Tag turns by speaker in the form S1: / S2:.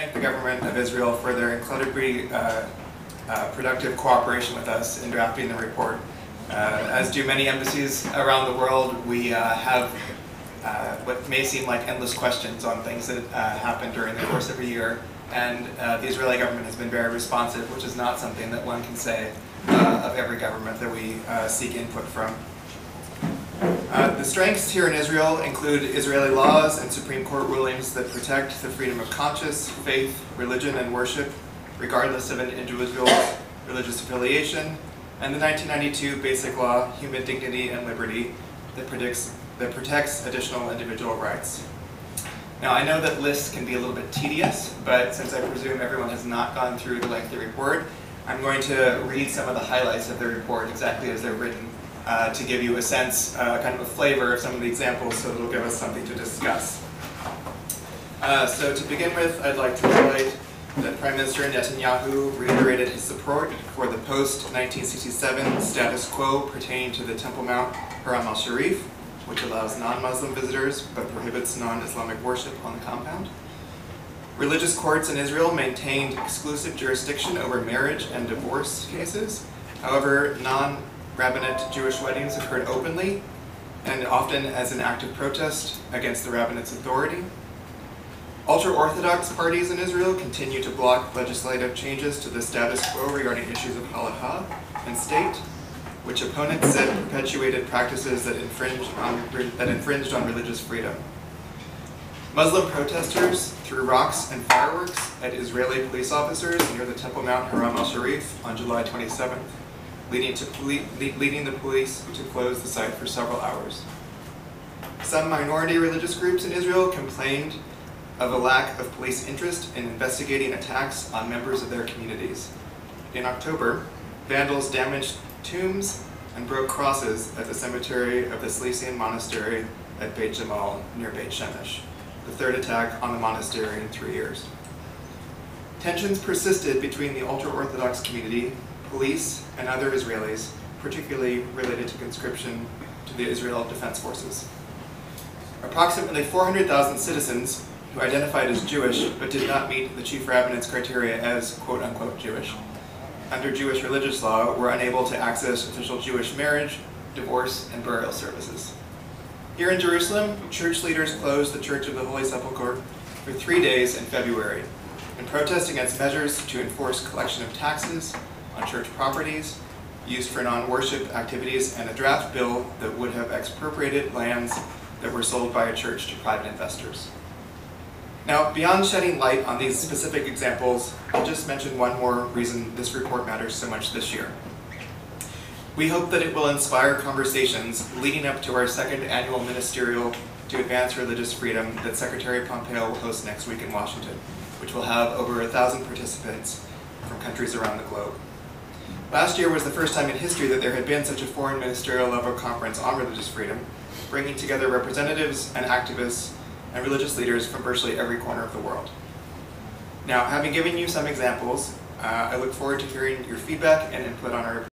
S1: Thank the government of Israel for their incredibly productive cooperation with us in drafting the report. As do many embassies around the world, we have what may seem like endless questions on things that happen during the course of a year, and the Israeli government has been very responsive, which is not something that one can say of every government that we seek input from. The strengths here in Israel include Israeli laws and Supreme Court rulings that protect the freedom of conscience, faith, religion, and worship, regardless of an individual's religious affiliation, and the 1992 Basic Law, Human Dignity and Liberty, that protects additional individual rights. Now, I know that lists can be a little bit tedious, but since I presume everyone has not gone through the lengthy report, I'm going to read some of the highlights of the report exactly as they're written to give you a sense, kind of a flavor of some of the examples, so it'll give us something to discuss. So to begin with, I'd like to highlight that Prime Minister Netanyahu reiterated his support for the post-1967 status quo pertaining to the Temple Mount Haram al-Sharif, which allows non-Muslim visitors but prohibits non-Islamic worship on the compound. Religious courts in Israel maintained exclusive jurisdiction over marriage and divorce cases. However, non-rabbinate Jewish weddings occurred openly and often as an act of protest against the rabbinate's authority. Ultra-Orthodox parties in Israel continue to block legislative changes to the status quo regarding issues of halakha and state, which opponents said perpetuated practices that infringed on religious freedom. Muslim protesters threw rocks and fireworks at Israeli police officers near the Temple Mount Haram al-Sharif on July 27th, leading the police to close the site for several hours. Some minority religious groups in Israel complained of a lack of police interest in investigating attacks on members of their communities. In October, vandals damaged tombs and broke crosses at the cemetery of the Cilician monastery at Beit Jamal near Beit Shemesh, the third attack on the monastery in 3 years. Tensions persisted between the ultra-Orthodox community, police, and other Israelis, particularly related to conscription to the Israel Defense Forces. Approximately 400,000 citizens who identified as Jewish but did not meet the chief rabbinate's criteria as quote-unquote Jewish, under Jewish religious law, were unable to access official Jewish marriage, divorce, and burial services. Here in Jerusalem, church leaders closed the Church of the Holy Sepulchre for 3 days in February in protest against measures to enforce collection of taxes on church properties used for non-worship activities and a draft bill that would have expropriated lands that were sold by a church to private investors. Now, beyond shedding light on these specific examples, I'll just mention one more reason this report matters so much this year. We hope that it will inspire conversations leading up to our second annual ministerial to advance religious freedom that Secretary Pompeo will host next week in Washington, which will have over 1,000 participants from countries around the globe. Last year was the first time in history that there had been such a foreign ministerial level conference on religious freedom, bringing together representatives and activists and religious leaders from virtually every corner of the world. Now, having given you some examples, I look forward to hearing your feedback and input on our